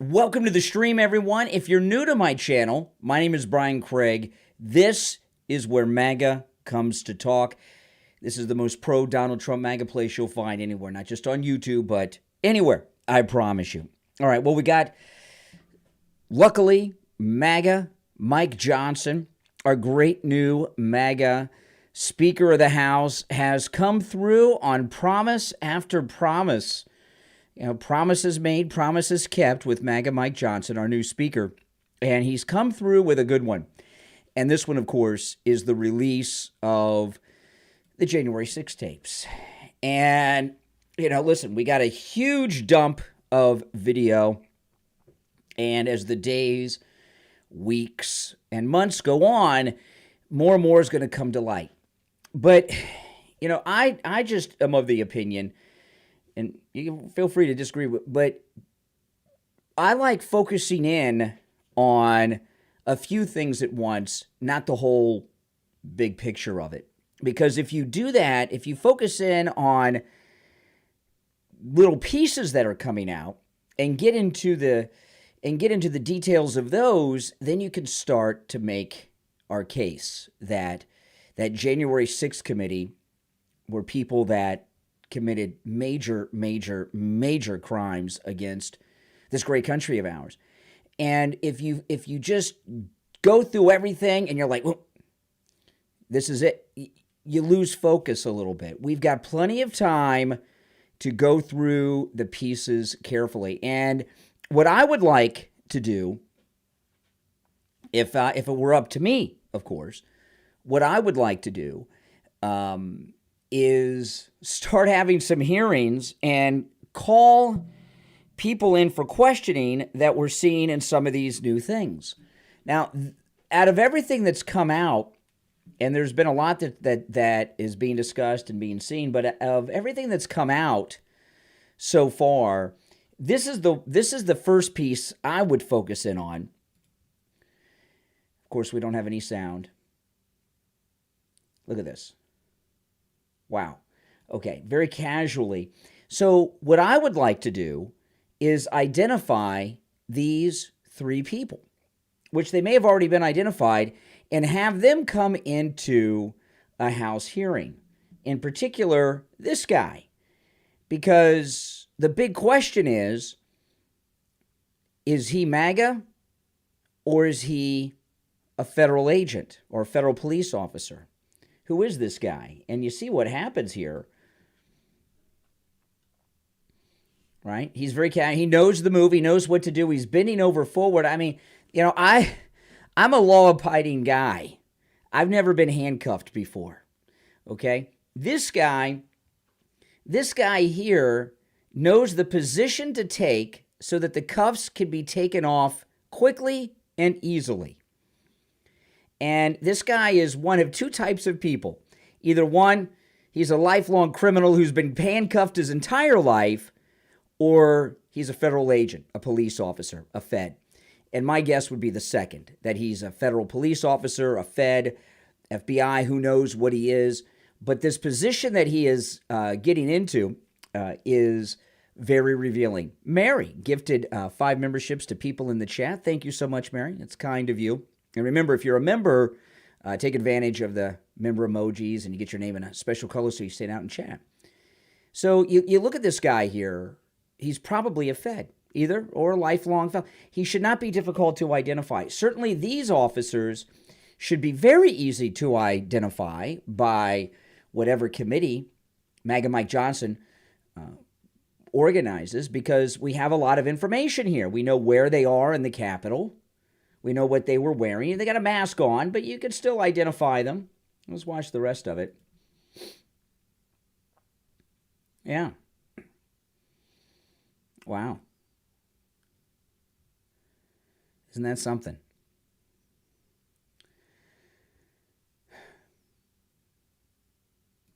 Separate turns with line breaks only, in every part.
Welcome to the stream, everyone. If you're new to my channel, my name is Brian Craig. This is where MAGA comes to talk. This is the most pro-Donald Trump MAGA place you'll find anywhere, not just on YouTube, but anywhere, I promise you. All right, well, we got, luckily, MAGA Mike Johnson, our great new MAGA Speaker of the House, has come through on promise after promise. You know, promises made, promises kept with MAGA Mike Johnson, our new speaker. And he's come through with a good one. And this one, of course, is the release of the January 6th tapes. And, you know, listen, we got a huge dump of video. And as the days, weeks, and months go on, more and more is going to come to light. But, you know, I just am of the opinion, and you can feel free to disagree with, but I like focusing in on a few things at once, not the whole big picture of it. Because if you do that, if you focus in on little pieces that are coming out and get into the details of those, then you can start to make our case that January 6th committee were people that committed major crimes against this great country of ours. And if you just go through everything and you're like, well, this is it, you lose focus a little bit. We've got plenty of time to go through the pieces carefully. And what I would like to do, if it were up to me, of course, what I would like to do is start having some hearings and call people in for questioning that we're seeing in some of these new things. Now, out of everything that's come out, and there's been a lot that is being discussed and being seen, but of everything that's come out so far, this is the first piece I would focus in on. Of course, we don't have any sound. Look at this. Wow. Okay, very casually. So what I would like to do is identify these three people, which they may have already been identified, and have them come into a House hearing. In particular, this guy. Because the big question is he MAGA or is he a federal agent or a federal police officer? Who is this guy? And you see what happens here, right? He's very he knows the move. He knows what to do. He's bending over forward. I mean, you know, I'm a law-abiding guy. I've never been handcuffed before, okay? This guy here knows the position to take so that the cuffs can be taken off quickly and easily. And this guy is one of two types of people. Either one, he's a lifelong criminal who's been handcuffed his entire life, or he's a federal agent, a police officer, a Fed. And my guess would be the second, that he's a federal police officer, a Fed, FBI, who knows what he is. But this position that he is getting into is very revealing. Mary gifted 5 memberships to people in the chat. Thank you so much, Mary. It's kind of you. And remember, if you're a member, take advantage of the member emojis and you get your name in a special color so you stand out in chat. So you look at this guy here. He's probably a Fed, either, or a lifelong felon. He should not be difficult to identify. Certainly, these officers should be very easy to identify by whatever committee MAGA Mike Johnson organizes, because we have a lot of information here. We know where they are in the Capitol. We know what they were wearing. They got a mask on, but you can still identify them. Let's watch the rest of it. Yeah. Wow. Isn't that something?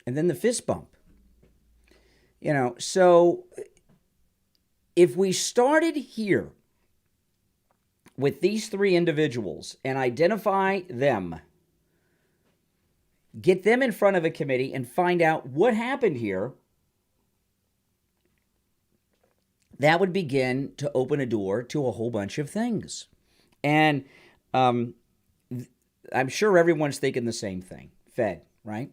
And then the fist bump. You know, so if we started here with these three individuals and identify them, get them in front of a committee and find out what happened here, that would begin to open a door to a whole bunch of things. And I'm sure everyone's thinking the same thing. Fed, right?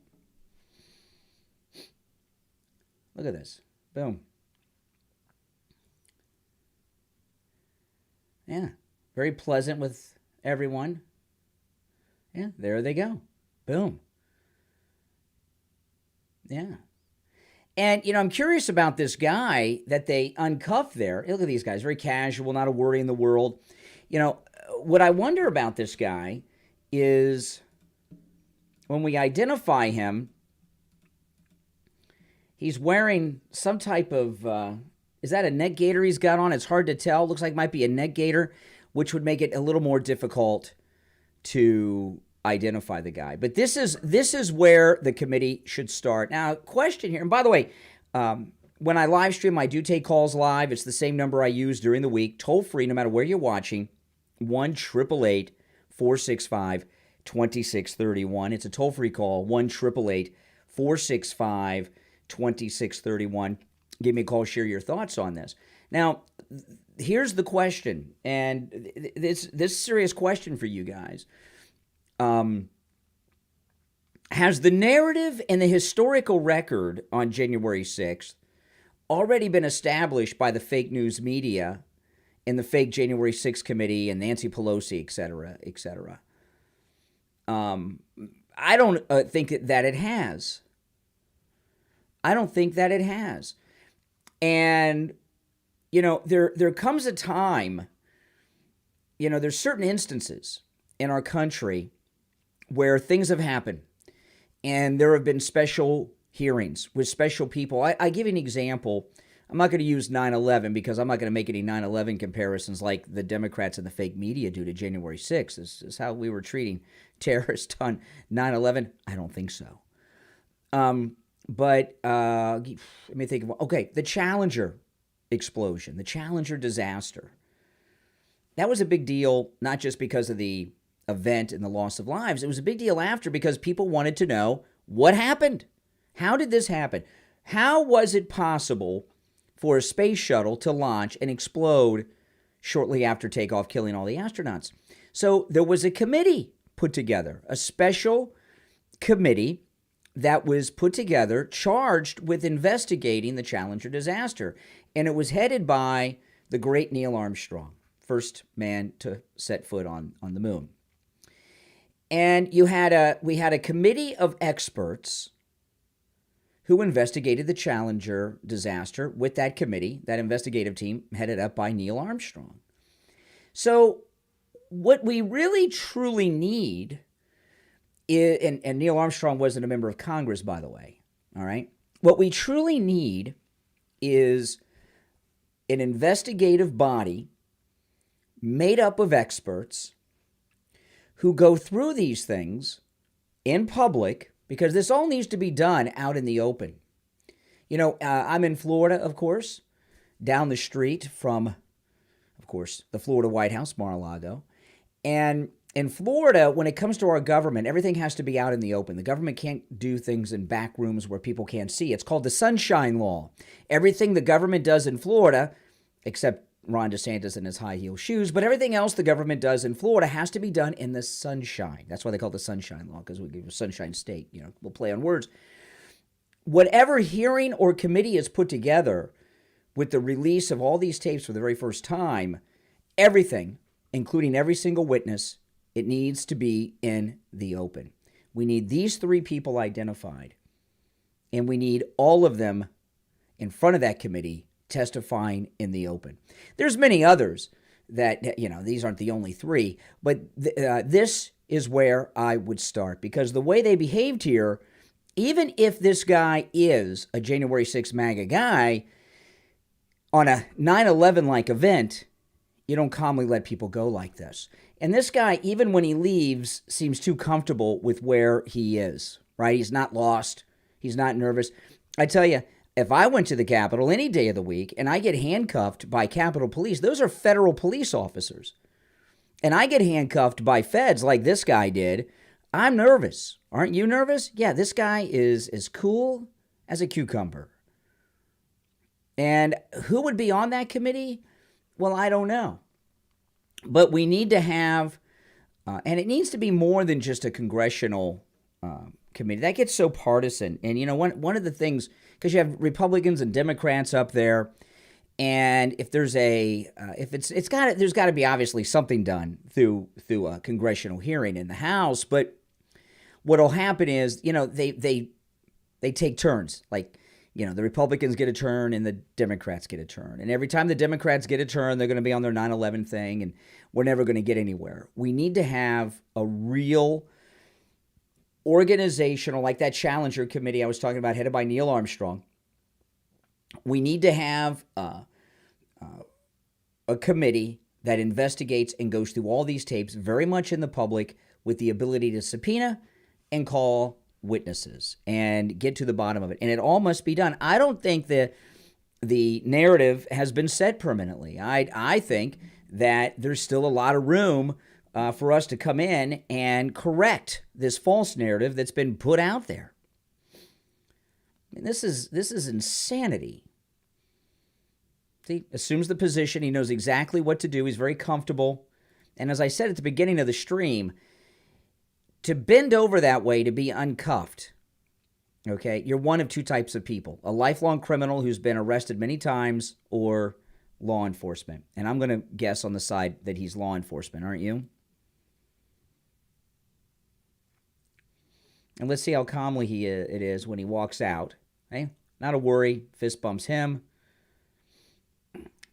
Look at this. Boom. Yeah. Very pleasant with everyone. Yeah, there they go. Boom. Yeah. And, I'm curious about this guy that they uncuffed there. Look at these guys, very casual, not a worry in the world. What I wonder about this guy is when we identify him, he's wearing some type of, is that a neck gaiter he's got on? It's hard to tell. Looks like it might be a neck gaiter, which would make it a little more difficult to identify the guy. But this is where the committee should start. Now, question here, and by the way, when I live stream, I do take calls live. It's the same number I use during the week, toll free, no matter where you're watching, 1-888-465-2631. It's a toll free call, 1-888-465-2631. Give me a call, share your thoughts on this. Now, here's the question, and this serious question for you guys. Has the narrative and the historical record on January 6th already been established by the fake news media and the fake January 6th committee and Nancy Pelosi, et cetera, et cetera? I don't think that it has. I don't think that it has. And, there comes a time, there's certain instances in our country where things have happened, and there have been special hearings with special people. I give you an example. I'm not going to use 9/11 because I'm not going to make any 9/11 comparisons like the Democrats and the fake media do to January 6th. This is how we were treating terrorists on 9/11. I don't think so. But let me think of, the Challenger explosion, the Challenger disaster. That was a big deal, not just because of the event and the loss of lives. It was a big deal after because people wanted to know what happened. How did this happen? How was it possible for a space shuttle to launch and explode shortly after takeoff, killing all the astronauts? So there was a committee put together, a special committee that was put together, charged with investigating the Challenger disaster. And it was headed by the great Neil Armstrong, first man to set foot on the moon. And we had a committee of experts who investigated the Challenger disaster with that committee, that investigative team headed up by Neil Armstrong. So what we really truly need is, and Neil Armstrong wasn't a member of Congress, by the way, all right? What we truly need is an investigative body made up of experts who go through these things in public, because this all needs to be done out in the open. I'm in Florida, of course, down the street from, of course, the Florida White House, Mar-a-Lago. And in Florida, when it comes to our government, everything has to be out in the open. The government can't do things in back rooms where people can't see. It's called the Sunshine Law. Everything the government does in Florida, except Ron DeSantis and his high heel shoes, but everything else the government does in Florida has to be done in the sunshine. That's why they call it the Sunshine Law, because we give a sunshine state. We'll play on words. Whatever hearing or committee is put together with the release of all these tapes for the very first time, everything, including every single witness, it needs to be in the open. We need these three people identified, and we need all of them in front of that committee testifying in the open. There's many others that, these aren't the only three, but this is where I would start, because the way they behaved here, even if this guy is a January 6th MAGA guy, on a 9/11-like event, you don't calmly let people go like this. And this guy, even when he leaves, seems too comfortable with where he is, right? He's not lost. He's not nervous. I tell you, if I went to the Capitol any day of the week and I get handcuffed by Capitol Police, those are federal police officers, and I get handcuffed by feds like this guy did, I'm nervous. Aren't you nervous? Yeah, this guy is as cool as a cucumber. And who would be on that committee? Well, I don't know. But we need to have, and it needs to be more than just a congressional committee. That gets so partisan. And, you know, one of the things, because you have Republicans and Democrats up there, and if there's there's got to be obviously something done through a congressional hearing in the House. But what'll happen is, you know, they take turns. Like, you know, the Republicans get a turn and the Democrats get a turn. And every time the Democrats get a turn, they're going to be on their 9/11 thing, and we're never going to get anywhere. We need to have a real organizational, like that Challenger Committee I was talking about, headed by Neil Armstrong. We need to have a committee that investigates and goes through all these tapes very much in the public, with the ability to subpoena and call witnesses and get to the bottom of it. And it all must be done. I don't think that the narrative has been set permanently. I think that there's still a lot of room for us to come in and correct this false narrative that's been put out there. I mean, this is insanity. See, assumes the position. He knows exactly what to do. He's very comfortable. And as I said at the beginning of the stream, to bend over that way, to be uncuffed, okay, you're one of two types of people: a lifelong criminal who's been arrested many times, or law enforcement. And I'm going to guess on the side that he's law enforcement, aren't you? And let's see how calmly it is when he walks out. Okay? Not a worry. Fist bumps him.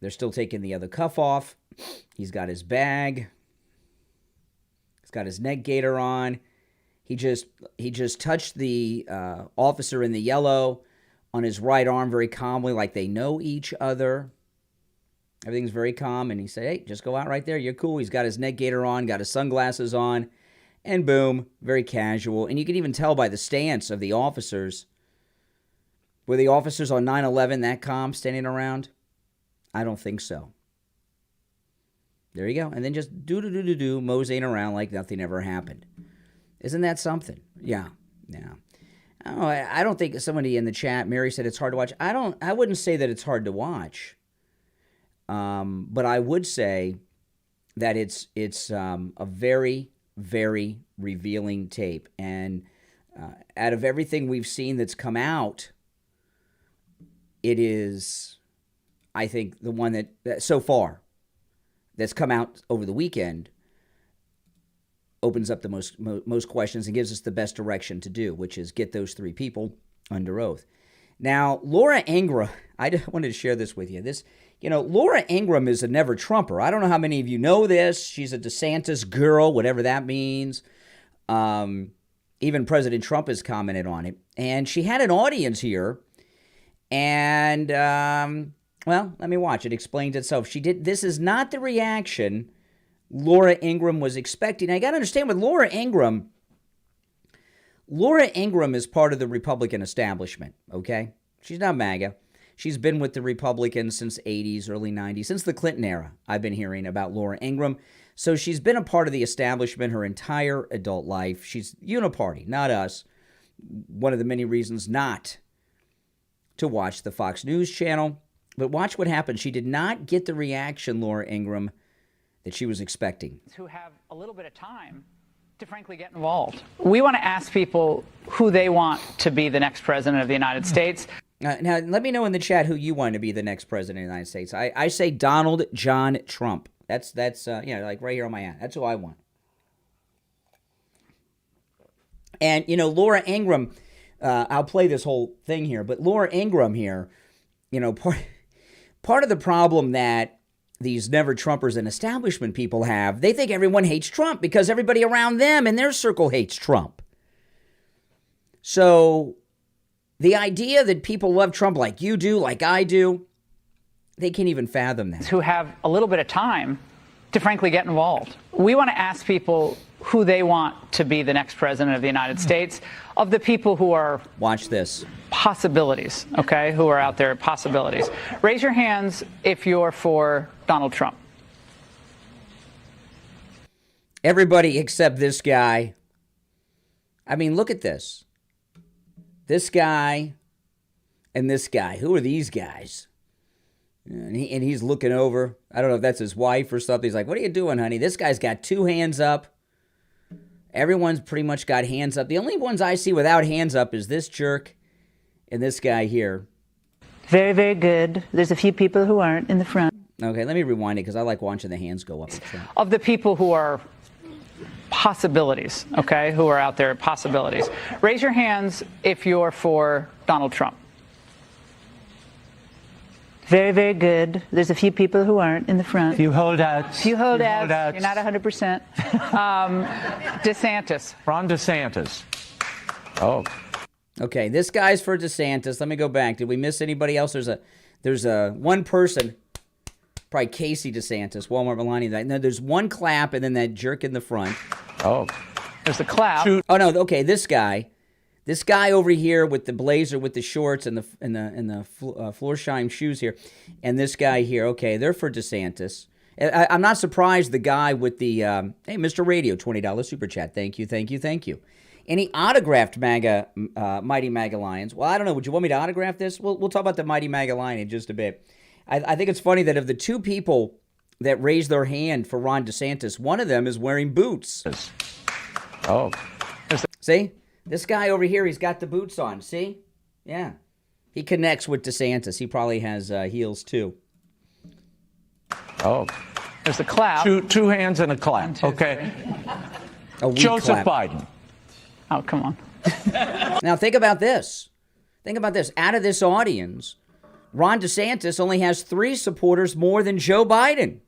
They're still taking the other cuff off. He's got his bag. He's got his neck gaiter on. He just touched the officer in the yellow on his right arm very calmly, like they know each other. Everything's very calm. And he said, hey, just go out right there. You're cool. He's got his neck gaiter on, got his sunglasses on. And boom, very casual. And you can even tell by the stance of the officers. Were the officers on 9/11 that calm, standing around? I don't think so. There you go. And then just do, moseying around like nothing ever happened. Isn't that something? Yeah. I don't think somebody in the chat, Mary, said it's hard to watch. I wouldn't say that it's hard to watch. But I would say that it's a very, very revealing tape. And out of everything we've seen that's come out, it is, I think, the one that so far that's come out over the weekend opens up the most questions and gives us the best direction to do, which is get those three people under oath. Now, Laura Ingraham, I just wanted to share this with you. Laura Ingraham is a never Trumper. I don't know how many of you know this. She's a DeSantis girl, whatever that means. Even President Trump has commented on it. And she had an audience here. And, well, let me watch. It explains itself. This is not the reaction Laura Ingraham was expecting. I got to understand with Laura Ingraham is part of the Republican establishment, okay? She's not MAGA. She's been with the Republicans since the 80s, early 90s, since the Clinton era. I've been hearing about Laura Ingraham. So she's been a part of the establishment her entire adult life. She's uniparty, not us. One of the many reasons not to watch the Fox News channel. But watch what happened. She did not get the reaction, Laura Ingraham, that she was expecting.
Who have a little bit of time to frankly get involved. We want to ask people who they want to be the next president of the United States.
Now, let me know in the chat who you want to be the next president of the United States. I say Donald John Trump. That's like right here on my ad. That's who I want. And, Laura Ingraham, I'll play this whole thing here, but Laura Ingraham here, part of the problem that these never Trumpers and establishment people have, they think everyone hates Trump because everybody around them in their circle hates Trump. So the idea that people love Trump like you do, like I do, they can't even fathom that.
Who have a little bit of time to frankly get involved. We want to ask people who they want to be the next president of the United States, of the people who are...
Watch this.
Possibilities, okay, who are out there, possibilities. Raise your hands if you're for Donald Trump.
Everybody except this guy. I mean, look at this. This guy and this guy. Who are these guys? And he's looking over. I don't know if that's his wife or something. He's like, what are you doing, honey? This guy's got two hands up. Everyone's pretty much got hands up. The only ones I see without hands up is this jerk and this guy here.
Very, very good. There's a few people who aren't in the front.
Okay, let me rewind it because I like watching the hands go up.
Of the people who are possibilities, okay, who are out there, possibilities. Raise your hands if you're for Donald Trump.
Very, very good. There's a few people who aren't in the front.
Few holdouts.
Few holdouts. You're not 100%.
DeSantis.
Ron DeSantis. Oh.
Okay, this guy's for DeSantis. Let me go back. Did we miss anybody else? There's a one person, probably Casey DeSantis, Walmart Melania. No, there's one clap and then that jerk in the front.
Oh.
There's a clap.
Oh no, okay, this guy over here with the blazer, with the shorts and the floor shine shoes here, and this guy here. Okay, they're for DeSantis. I'm not surprised. The guy with the hey, Mr. Radio, $20 super chat. Thank you. Any autographed MAGA, Mighty MAGA Lions? Well, I don't know. Would you want me to autograph this? We'll talk about the Mighty MAGA Lion in just a bit. I think it's funny that of the two people that raised their hand for Ron DeSantis, one of them is wearing boots.
Oh.
See? This guy over here, he's got the boots on. See? Yeah. He connects with DeSantis. He probably has heels, too.
Oh.
There's a clap.
Two hands and a clap. Okay. Joseph Biden.
Oh, come on.
Now, think about this. Out of this audience, Ron DeSantis only has 3 supporters more than Joe Biden.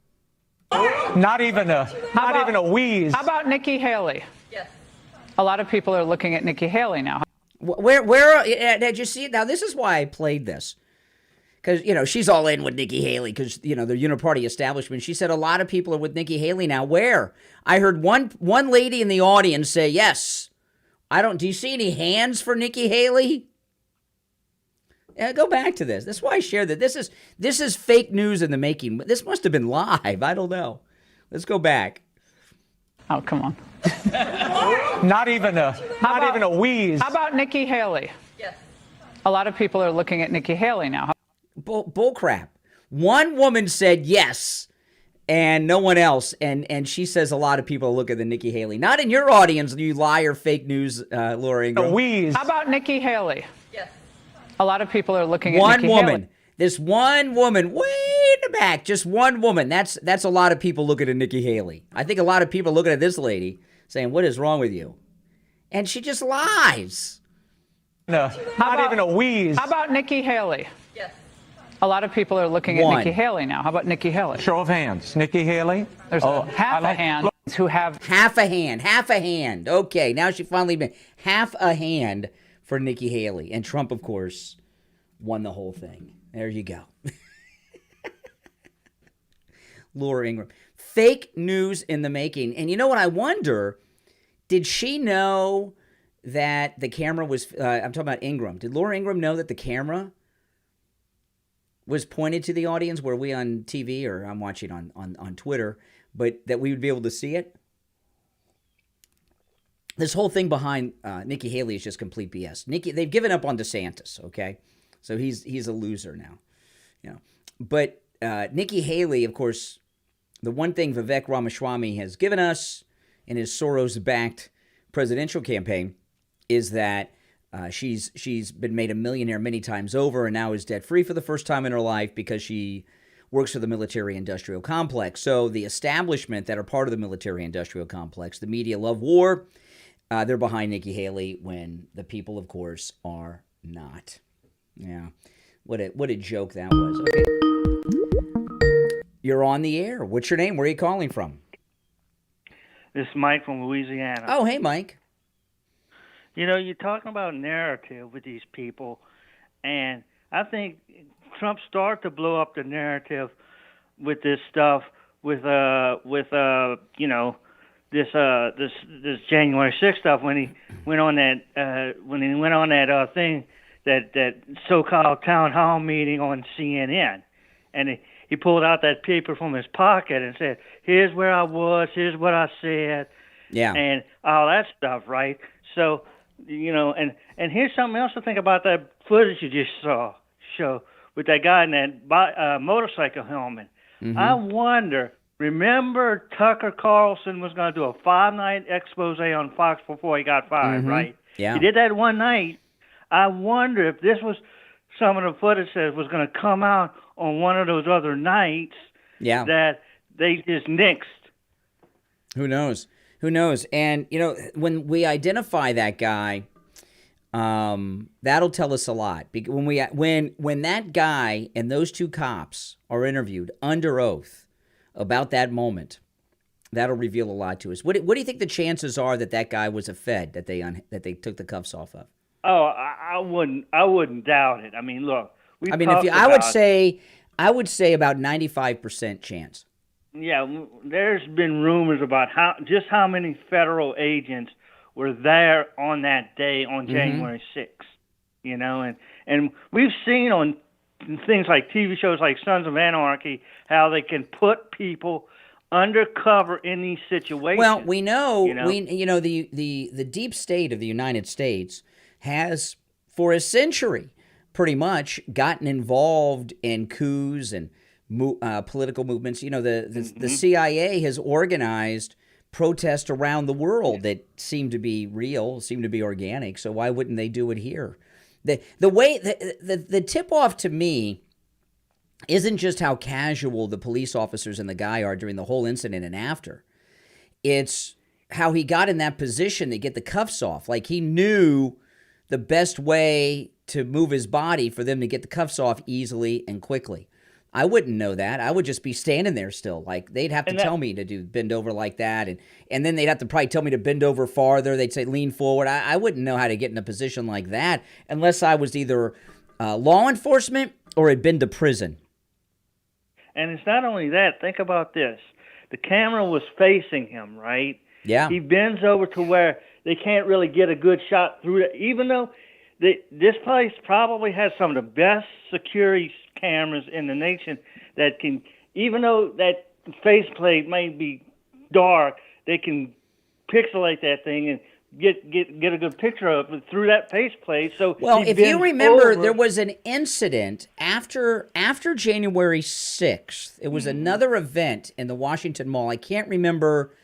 Not even a wheeze.
How about Nikki Haley? Yes. A lot of people are looking at Nikki Haley now.
Where did you see it? Now, this is why I played this. Because, she's all in with Nikki Haley because, the uniparty establishment. She said a lot of people are with Nikki Haley now. Where? I heard one lady in the audience say, yes. Do you see any hands for Nikki Haley? Go back to this. That's why I shared that. This is fake news in the making. This must have been live. I don't know. Let's go back.
Oh, come on.
Not even a wheeze.
How about Nikki Haley? Yes. A lot of people are looking at Nikki Haley now.
Bull crap. One woman said yes, and no one else. And she says a lot of people are looking at Nikki Haley. Not in your audience, you liar, fake news, Laura Ingraham.
A wheeze.
How about Nikki Haley? Yes. A lot of people are looking at Nikki
Haley. One woman.
Haley.
This one woman, way in the back, just one woman. That's a lot of people looking at Nikki Haley. I think a lot of people are looking at this lady saying, what is wrong with you? And she just lies.
No, not even a wheeze.
How about Nikki Haley? Yes. A lot of people are looking at Nikki Haley now. How about Nikki Haley?
Show of hands. Nikki Haley?
There's half a hand who have...
Half a hand. Okay, now she finally been half a hand for Nikki Haley. And Trump, of course, won the whole thing. There you go. Laura Ingraham. Fake news in the making. And you know what? I wonder, did she know that the camera was... I'm talking about Ingram. Did Laura Ingraham know that the camera was pointed to the audience? Were we on TV or I'm watching on Twitter, but that we would be able to see it? This whole thing behind Nikki Haley is just complete BS. They've given up on DeSantis, okay? So he's a loser now. But Nikki Haley, of course, the one thing Vivek Ramaswamy has given us in his Soros-backed presidential campaign is that she's been made a millionaire many times over and now is debt-free for the first time in her life because she works for the military-industrial complex. So the establishment that are part of the military-industrial complex, the media love war, they're behind Nikki Haley when the people, of course, are not. Yeah, what a joke that was. Okay, you're on the air. What's your name? Where are you calling from?
This is Mike from Louisiana.
Oh, hey, Mike.
You're talking about narrative with these people, and I think Trump started to blow up the narrative with this stuff, with this January 6th stuff when he went on that thing, that so-called town hall meeting on CNN, and he pulled out that paper from his pocket and said, "Here's where I was, here's what I said," and all that stuff, right? So, and here's something else to think about that footage you just show with that guy in that motorcycle helmet.
Mm-hmm.
I wonder. Remember, Tucker Carlson was going to do a 5-night expose on Fox before he got fired,
Mm-hmm.
right?
Yeah.
He did that one night. I wonder if this was some of the footage that was going to come out on one of those other nights that they just nixed.
Who knows? Who knows? And, you know, when we identify that guy, that'll tell us a lot. When that guy and those two cops are interviewed under oath about that moment, that'll reveal a lot to us. What do you think the chances are that guy was a Fed that they took the cuffs off of?
Oh, I wouldn't doubt it. I mean, look,
I would say about 95% chance.
Yeah, there's been rumors about how many federal agents were there on that day on January 6th, you know, and we've seen on things like TV shows like Sons of Anarchy how they can put people undercover in these situations.
Well, we know, the deep state of the United States has for a century pretty much gotten involved in coups and political movements. You know, the CIA has organized protests around the world that seem to be real, seem to be organic. So why wouldn't they do it here? The tip-off to me isn't just how casual the police officers and the guy are during the whole incident and after. It's how he got in that position to get the cuffs off. Like, he knew the best way to move his body for them to get the cuffs off easily and quickly. I wouldn't know that. I would just be standing there still. Like, they'd have to tell me to bend over like that, and then they'd have to probably tell me to bend over farther. They'd say lean forward. I wouldn't know how to get in a position like that unless I was either law enforcement or had been to prison.
And it's not only that. Think about this. The camera was facing him, right?
Yeah.
He bends over to where they can't really get a good shot through it, even though this place probably has some of the best security cameras in the nation that can, even though that faceplate may be dark, they can pixelate that thing and get a good picture of it through that faceplate. So,
well, if you remember, there was an incident after January 6th. It was another event in the Washington Mall. I can't remember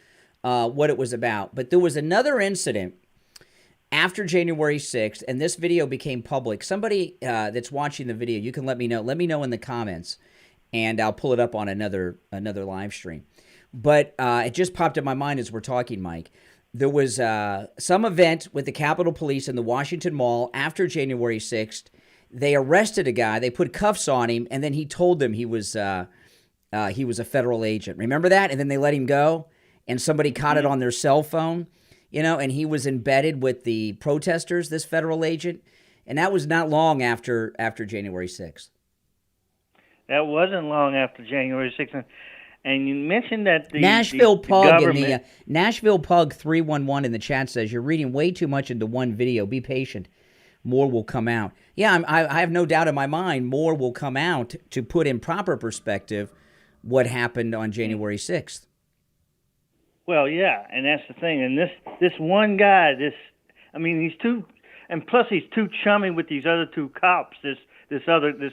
what it was about, but there was another incident after January 6th, and this video became public. Somebody that's watching the video, you can let me know. Let me know in the comments, and I'll pull it up on another live stream. But it just popped in my mind as we're talking, Mike. There was some event with the Capitol Police in the Washington Mall after January 6th. They arrested a guy. They put cuffs on him, and then he told them he was a federal agent. Remember that? And then they let him go, and somebody caught it on their cell phone. You know, and he was embedded with the protesters, this federal agent, and that was not long after January 6th.
That wasn't long after January 6th. And you mentioned that the
Nashville
the
Pug
government...
in the Nashville Pug 311 in the chat says you're reading way too much into one video. Be patient, more will come out. Yeah, I have no doubt in my mind more will come out to put in proper perspective what happened on January 6th.
Well, yeah, and that's the thing. And this one guy, he's too, and plus he's too chummy with these other two cops. This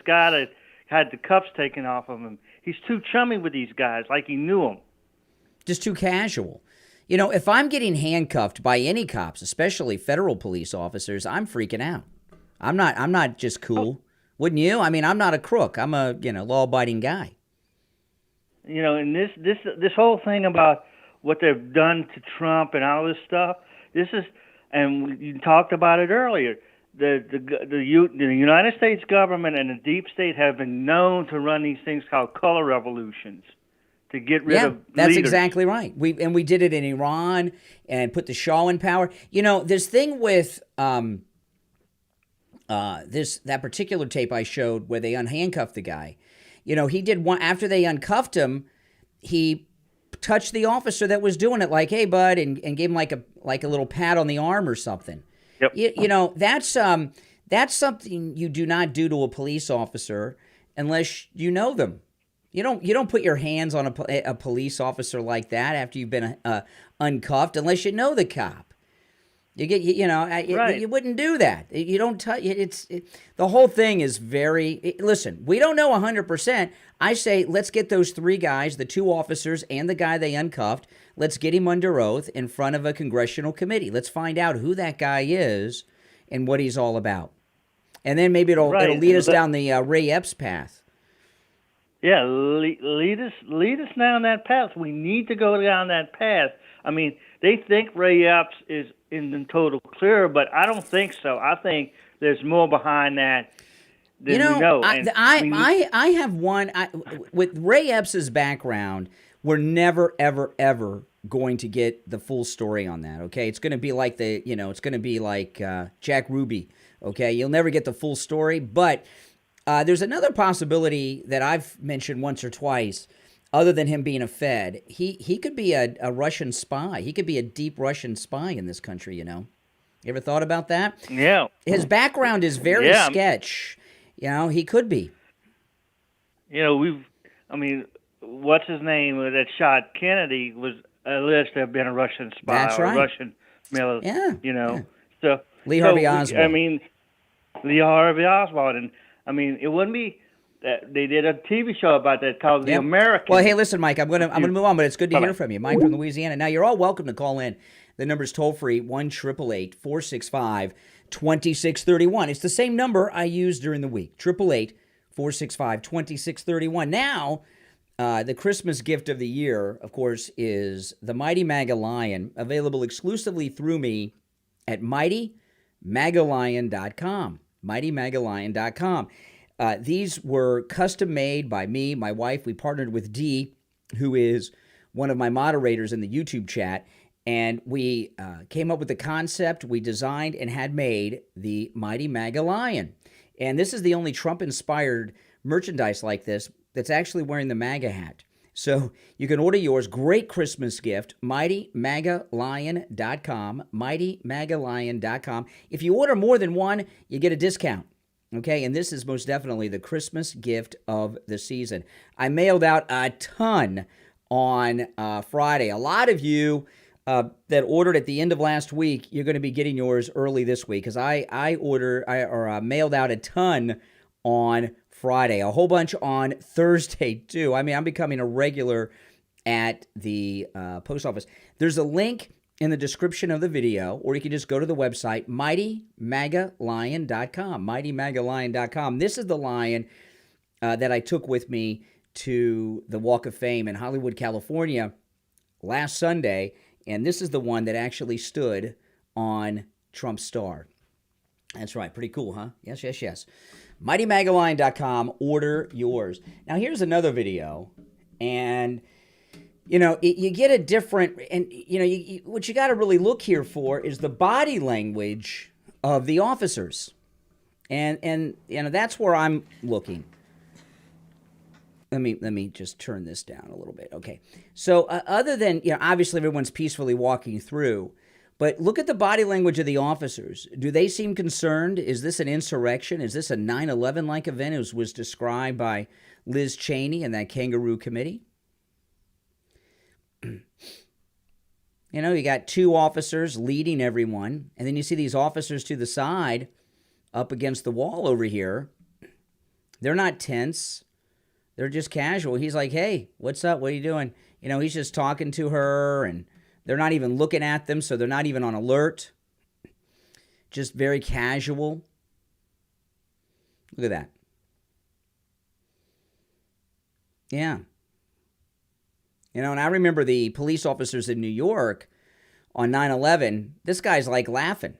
guy that had the cuffs taken off of him. He's too chummy with these guys, like he knew them.
Just too casual. You know, if I'm getting handcuffed by any cops, especially federal police officers, I'm freaking out. I'm not just cool. Wouldn't you? I mean, I'm not a crook. I'm a law-abiding guy.
You know, and this whole thing about what they've done to Trump and all this stuff. And you talked about it earlier. The United States government and the deep state have been known to run these things called color revolutions to get rid of leaders.
That's exactly right. We did it in Iran and put the Shah in power. You know, this thing with that particular tape I showed where they unhandcuffed the guy. You know, he did one after they uncuffed him. He touched the officer that was doing it, like, "Hey, bud," and gave him like a little pat on the arm or something.
Yep.
You know, that's something you do not do to a police officer unless you know them. You don't put your hands on a police officer like that after you've been uncuffed unless you know the cop. You get,
Right.
you wouldn't do that. You don't touch. The whole thing is listen, we don't know 100%. I say let's get those three guys, the two officers and the guy they uncuffed. Let's get him under oath in front of a congressional committee. Let's find out who that guy is and what he's all about, and then maybe it'll lead us down the Ray Epps path.
Yeah, lead us down that path. We need to go down that path. I mean, they think Ray Epps is in the total clear, but I don't think so. I think there's more behind that than we know.
I have one with Ray Epps's background. We're never, ever, ever going to get the full story on that. Okay, it's going to be like Jack Ruby. Okay, you'll never get the full story, but there's another possibility that I've mentioned once or twice. Other than him being a Fed, he could be a Russian spy. He could be a deep Russian spy in this country, You ever thought about that?
Yeah.
His background is very sketch. He could be.
What's his name that shot Kennedy was alleged to have been a Russian spy.
That's right.
Or a Russian military.
Yeah.
So
Lee Harvey Oswald.
Lee Harvey Oswald. And, it wouldn't be... They did a TV show about that called The American.
Well, hey, listen, Mike, I'm gonna move on, but it's good to hear from you. Mike from Louisiana. Now, you're all welcome to call in. The number's toll-free, 1-888-465-2631. It's the same number I used during the week, 888-465-2631. Now, the Christmas gift of the year, of course, is the Mighty MAGA Lion, available exclusively through me at MightyMagaLion.com. MightyMagaLion.com. These were custom made by me, my wife. We partnered with Dee, who is one of my moderators in the YouTube chat, and we came up with the concept. We designed and had made the Mighty MAGA Lion. And this is the only Trump-inspired merchandise like this that's actually wearing the MAGA hat. So you can order yours. Great Christmas gift, MightyMagaLion.com, MightyMagaLion.com. If you order more than one, you get a discount. Okay, and this is most definitely the Christmas gift of the season. I mailed out a ton on Friday. A lot of you that ordered at the end of last week, you're going to be getting yours early this week because I mailed out a ton on Friday, a whole bunch on Thursday too. I mean, I'm becoming a regular at the post office. There's a link in the description of the video, or you can just go to the website, MightyMagaLion.com, MightyMagaLion.com. This is the lion that I took with me to the Walk of Fame in Hollywood, California last Sunday, and this is the one that actually stood on Trump's star. That's right. Pretty cool, huh? Yes, yes, yes. MightyMagaLion.com. Order yours. Now, here's another video, and you get a different, and what you got to really look here for is the body language of the officers, and that's where I'm looking. Let me just turn this down a little bit. Okay, so other than obviously everyone's peacefully walking through, but look at the body language of the officers. Do they seem concerned? Is this an insurrection? Is this a 9/11 like event as was described by Liz Cheney and that kangaroo committee? You got two officers leading everyone, and then you see these officers to the side up against the wall over here. They're not tense. They're just casual. He's like, hey, what's up? What are you doing? He's just talking to her, and they're not even looking at them, so they're not even on alert. Just very casual. Look at that. Yeah. And I remember the police officers in New York on 9/11. This guy's like laughing.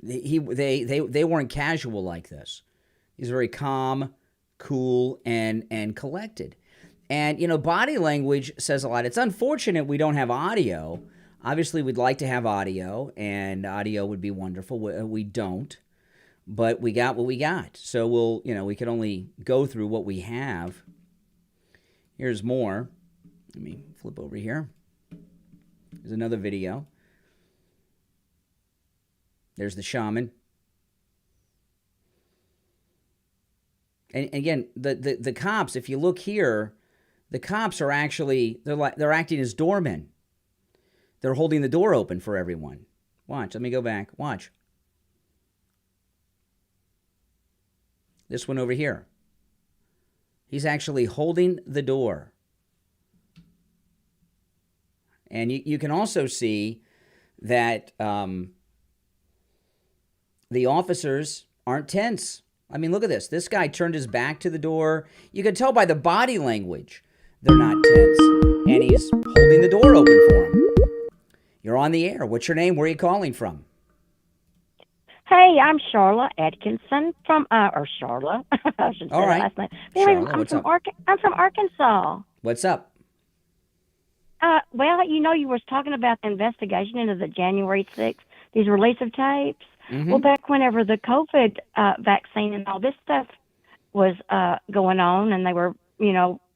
They weren't casual like this. He's very calm, cool, and collected. And body language says a lot. It's unfortunate we don't have audio. Obviously, we'd like to have audio, and audio would be wonderful. We don't, but we got what we got. So we can only go through what we have. Here's more. Let me flip over here. There's another video. There's the shaman. And again, the cops, if you look here, the cops are actually they're acting as doormen. They're holding the door open for everyone. Watch. Let me go back. Watch. This one over here. He's actually holding the door. And you can also see that the officers aren't tense. I mean, look at this. This guy turned his back to the door. You can tell by the body language they're not tense. And he's holding the door open for him. You're on the air. What's your name? Where are you calling from?
Hey, I'm Charlotte Atkinson from, or Charlotte. I should say
All right.
last name. Anyway,
Charlotte, what's up?
I'm from Arkansas.
What's up?
Well, you was talking about the investigation into the January 6th, these release of tapes.
Mm-hmm.
Well, back whenever the COVID vaccine and all this stuff was going on, and they were,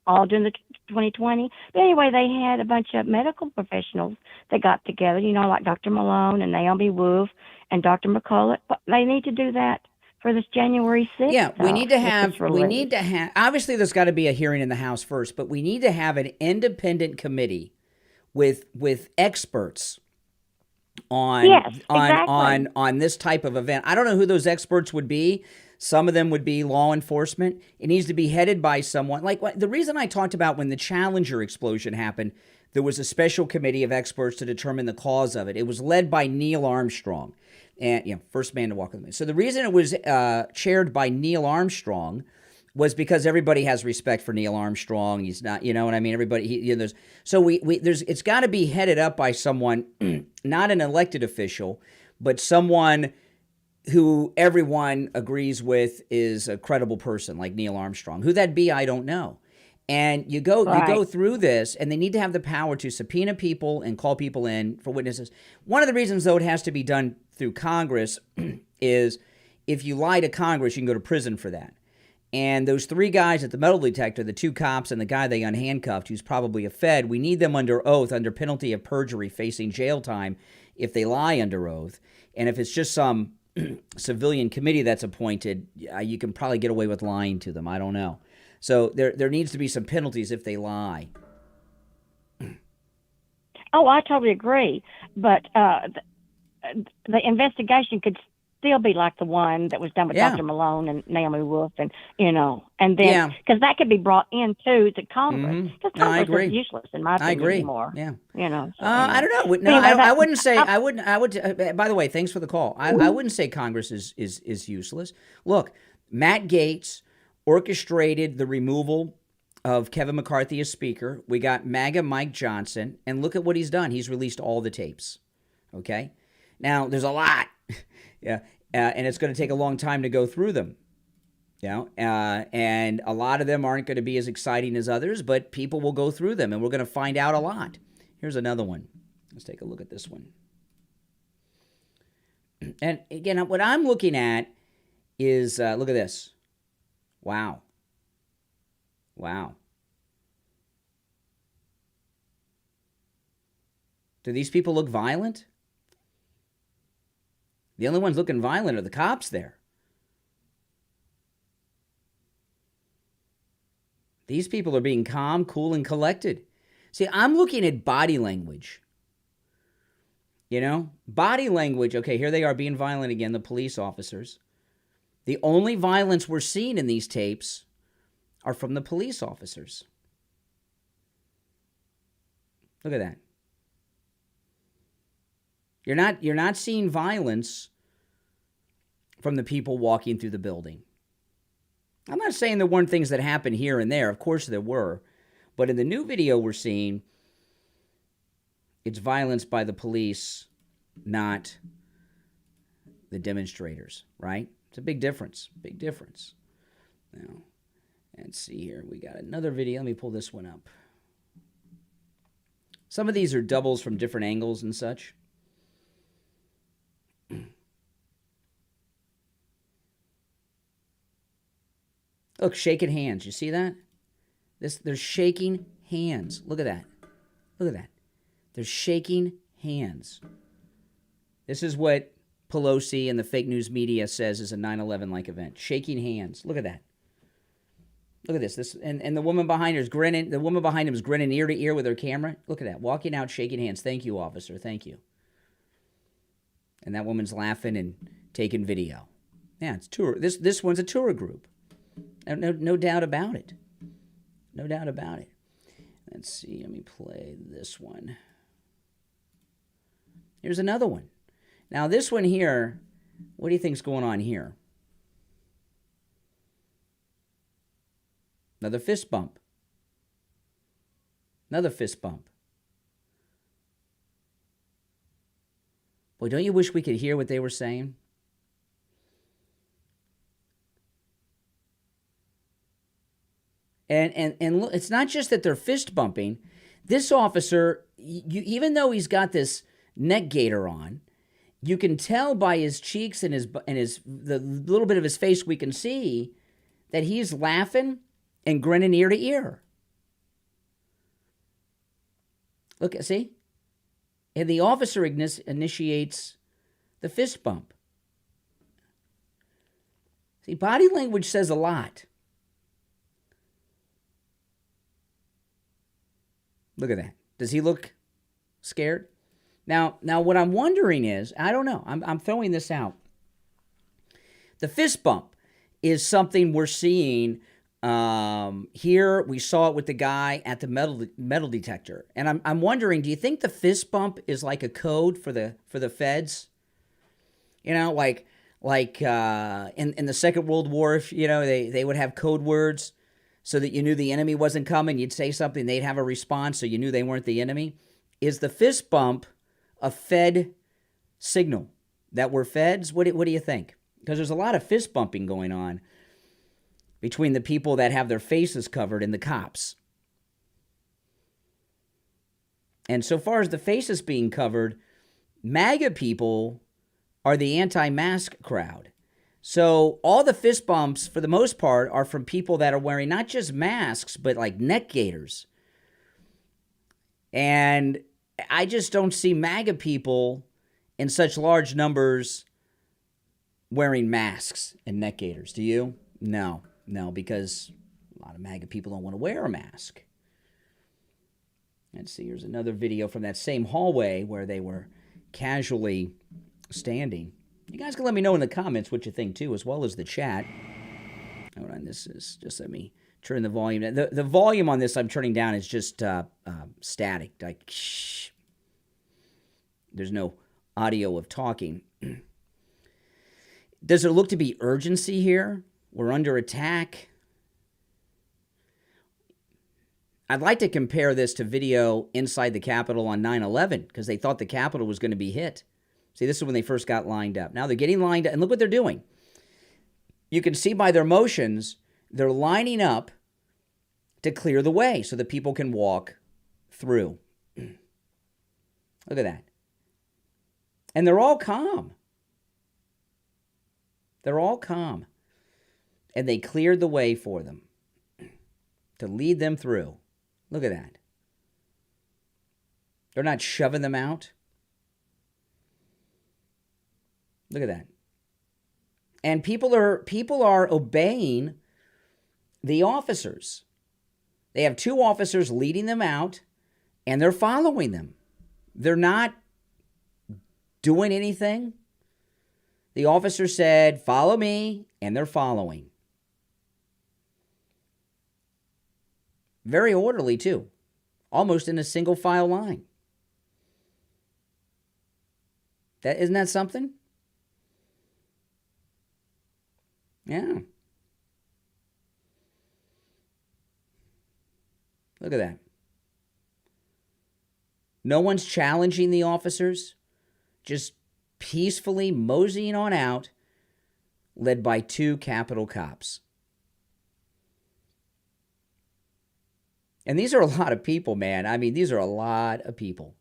all during the 2020. But anyway, they had a bunch of medical professionals that got together, like Dr. Malone and Naomi Wolf and Dr. McCullough. But they need to do that for this January 6th.
Yeah, we need to have, obviously there's got to be a hearing in the House first, but we need to have an independent committee with experts on this type of event. I don't know who those experts would be. Some of them would be law enforcement. It needs to be headed by someone. Like the reason I talked about when the Challenger explosion happened, there was a special committee of experts to determine the cause of it. It was led by Neil Armstrong, and first man to walk on the moon. So the reason it was chaired by Neil Armstrong was because everybody has respect for Neil Armstrong. He's not, you know what I mean? Everybody, it's got to be headed up by someone, not an elected official, but someone who everyone agrees with is a credible person like Neil Armstrong. Who that'd be, I don't know. And you go through this, and they need to have the power to subpoena people and call people in for witnesses. One of the reasons, though, it has to be done through Congress is if you lie to Congress, you can go to prison for that. And those three guys at the metal detector, the two cops and the guy they unhandcuffed, who's probably a Fed, we need them under oath, under penalty of perjury, facing jail time if they lie under oath. And if it's just some civilian committee that's appointed, you can probably get away with lying to them. I don't know. So there needs to be some penalties if they lie.
Oh, I totally agree. But the investigation could still be like the one that was done with Dr. Malone and Naomi Wolf, and and then because that could be brought in too to Congress. Because Congress is useless in my opinion anymore.
Yeah,
I
don't know. No, I wouldn't say. I would. By the way, thanks for the call. I wouldn't say Congress is useless. Look, Matt Gaetz orchestrated the removal of Kevin McCarthy as Speaker. We got MAGA Mike Johnson, and look at what he's done. He's released all the tapes. Okay, now there's a lot. Yeah, and it's going to take a long time to go through them. And a lot of them aren't going to be as exciting as others, but people will go through them, and we're going to find out a lot. Here's another one. Let's take a look at this one. And again, what I'm looking at is, look at this. Wow. Do these people look violent? The only ones looking violent are the cops there. These people are being calm, cool, and collected. See, I'm looking at body language. Body language. Okay, here they are being violent again, the police officers. The only violence we're seeing in these tapes are from the police officers. Look at that. You're not seeing violence from the people walking through the building. I'm not saying there weren't things that happened here and there. Of course there were. But in the new video we're seeing, it's violence by the police, not the demonstrators, right? It's a big difference. Big difference. Now, let's see here. We got another video. Let me pull this one up. Some of these are doubles from different angles and such. Look, shaking hands. You see that? They're shaking hands. Look at that. Look at that. They're shaking hands. This is what Pelosi and the fake news media says is a 9/11-like event. Shaking hands. Look at that. Look at this. And the woman behind her is grinning. The woman behind him is grinning ear to ear with her camera. Look at that. Walking out, shaking hands. Thank you, officer. Thank you. And that woman's laughing and taking video. Yeah, it's tour. This one's a tour group. No doubt about it. No doubt about it. Let's see. Let me play this one. Here's another one. Now, this one here, what do you think's going on here? Another fist bump. Another fist bump. Boy, don't you wish we could hear what they were saying? And look, it's not just that they're fist bumping. This officer, even though he's got this neck gaiter on, you can tell by his cheeks and the little bit of his face we can see that he's laughing and grinning ear to ear. Look, see? And the officer initiates the fist bump. See, body language says a lot. Look at that. Does he look scared? Now, what I'm wondering is, I don't know. I'm throwing this out. The fist bump is something we're seeing here. We saw it with the guy at the metal detector, and I'm wondering, do you think the fist bump is like a code for the feds? You know, like in the Second World War, if they would have code words so that you knew the enemy wasn't coming. You'd say something, they'd have a response, so you knew they weren't the enemy. Is the fist bump a Fed signal that we're feds? What do you think? Because there's a lot of fist bumping going on between the people that have their faces covered and the cops. And so far as the faces being covered, MAGA people are the anti-mask crowd. So all the fist bumps, for the most part, are from people that are wearing not just masks, but like neck gaiters. And I just don't see MAGA people in such large numbers wearing masks and neck gaiters. Do you? No, because a lot of MAGA people don't want to wear a mask. Let's see, here's another video from that same hallway where they were casually standing. You guys can let me know in the comments what you think, too, as well as the chat. Hold on, just let me turn the volume down. The volume on this I'm turning down is just static. Like, shh. There's no audio of talking. Does there look to be urgency here? We're under attack. I'd like to compare this to video inside the Capitol on 9/11 because they thought the Capitol was going to be hit. See, this is when they first got lined up. Now they're getting lined up, and look what they're doing. You can see by their motions, they're lining up to clear the way so that people can walk through. Look at that. And they're all calm. They're all calm. And they cleared the way for them to lead them through. Look at that. They're not shoving them out. Look at that. And people are obeying the officers. They have two officers leading them out, and they're following them. They're not doing anything. The officer said, "Follow me," and they're following. Very orderly, too. Almost in a single file line. Isn't that something? Yeah. Look at that. No one's challenging the officers. Just peacefully moseying on out, led by two Capitol cops. And these are a lot of people, man. I mean, these are a lot of people.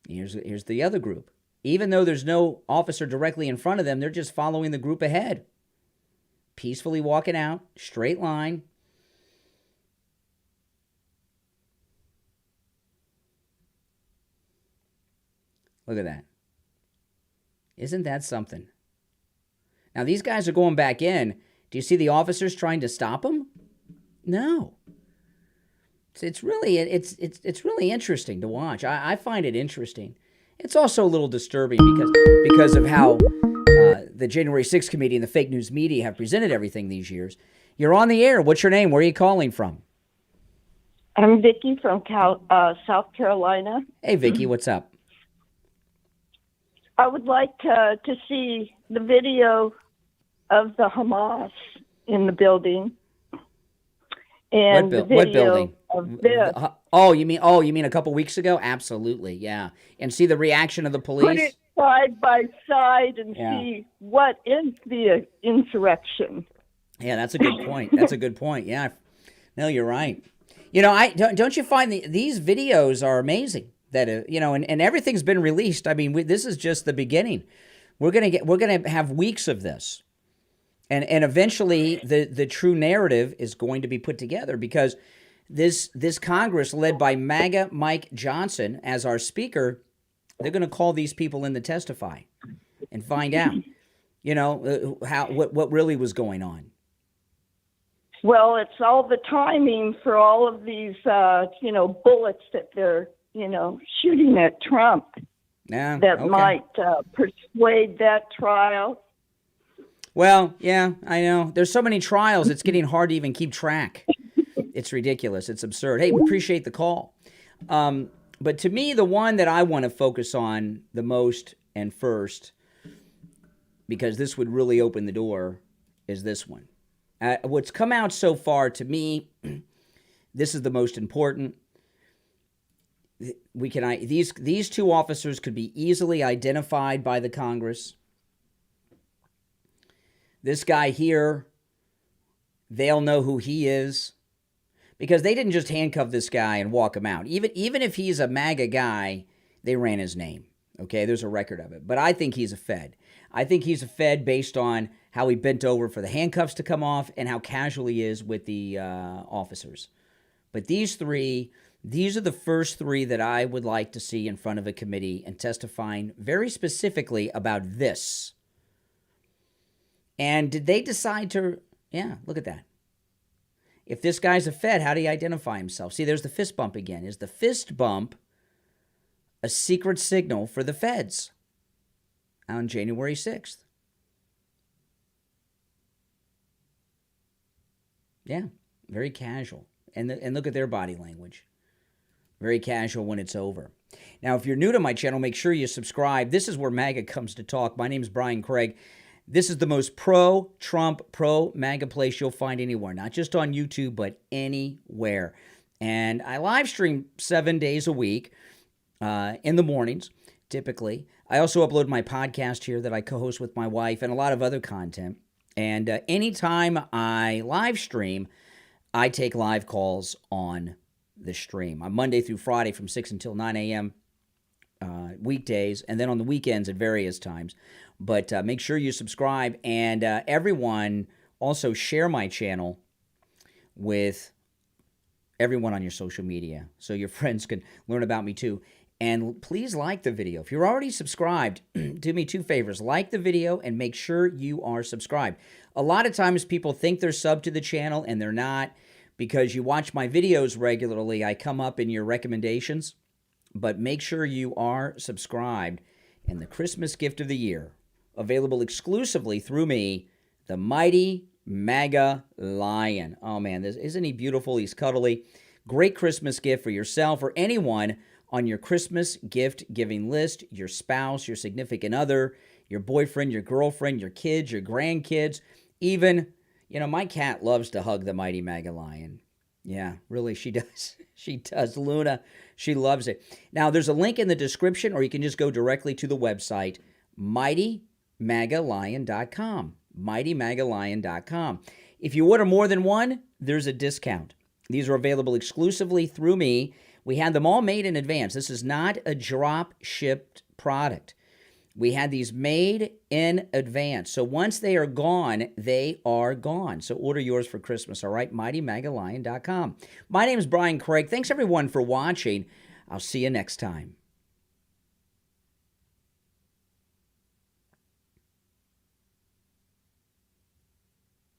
Here's the other group. Even though there's no officer directly in front of them, they're just following the group ahead. Peacefully walking out, straight line. Look at that. Isn't that something? Now, these guys are going back in, Do you see the officers trying to stop him? No. It's really interesting to watch. I find it interesting. It's also a little disturbing because of how the January 6th committee and the fake news media have presented everything these years. You're on the air. What's your name? Where are you calling from?
I'm Vicki from South Carolina.
Hey, Vicki, what's up?
I would like to see the video of the Hamas in the building. And the video
what building?
Of this.
Oh, you mean a couple weeks ago? Absolutely, yeah. And see the reaction of the police?
Put it side by side and see what is the insurrection.
Yeah, that's a good point. That's a good point. Yeah, no, you're right. You know, don't you find these videos are amazing? That and everything's been released. I mean, this is just the beginning. We're gonna have weeks of this. And eventually the true narrative is going to be put together because this Congress led by MAGA Mike Johnson as our speaker, they're going to call these people in to testify and find out, what really was going on.
Well, it's all the timing for all of these, bullets that they're, shooting at Trump might persuade that trial.
Well, yeah, I know. There's so many trials, it's getting hard to even keep track. It's ridiculous. It's absurd. Hey, we appreciate the call. But to me, the one that I want to focus on the most and first, because this would really open the door, is this one. What's come out so far, to me, this is the most important. These two officers could be easily identified by the Congress. This guy here, they'll know who he is because they didn't just handcuff this guy and walk him out. Even if he's a MAGA guy, they ran his name. Okay, there's a record of it. But I think he's a Fed. I think he's a Fed based on how he bent over for the handcuffs to come off and how casual he is with the officers. But these are the first three that I would like to see in front of a committee and testifying very specifically about this. And did they decide to, look at that. If this guy's a Fed, how do he identify himself? See, there's the fist bump again. Is the fist bump a secret signal for the Feds on January 6th? Yeah, very casual. And look at their body language. Very casual when it's over. Now, if you're new to my channel, make sure you subscribe. This is where MAGA comes to talk. My name is Brian Craig. This is the most pro-Trump, pro-MAGA place you'll find anywhere, not just on YouTube, but anywhere. And I live stream 7 days a week in the mornings, typically. I also upload my podcast here that I co-host with my wife and a lot of other content. And anytime I live stream, I take live calls on the stream. On Monday through Friday from 6 until 9 a.m., weekdays, and then on the weekends at various times. But make sure you subscribe, and everyone also share my channel with everyone on your social media so your friends can learn about me too. And please like the video. If you're already subscribed, do me two favors. Like the video and make sure you are subscribed. A lot of times people think they're subbed to the channel and they're not because you watch my videos regularly. I come up in your recommendations, but make sure you are subscribed. And the Christmas gift of the year, available exclusively through me, the mighty MAGA Lion. Oh, man, isn't he beautiful? He's cuddly. Great Christmas gift for yourself or anyone on your Christmas gift-giving list, your spouse, your significant other, your boyfriend, your girlfriend, your kids, your grandkids. Even, my cat loves to hug the mighty MAGA Lion. Yeah, really, she does. She does. Luna, she loves it. Now, there's a link in the description, or you can just go directly to the website, MightyMAGALion.com. MightyMAGALion.com. If you order more than one, there's a discount. These are available exclusively through me. We had them all made in advance. This is not a drop-shipped product. We had these made in advance. So once they are gone, they are gone. So order yours for Christmas, all right? MightyMAGALion.com. My name is Brian Craig. Thanks, everyone, for watching. I'll see you next time.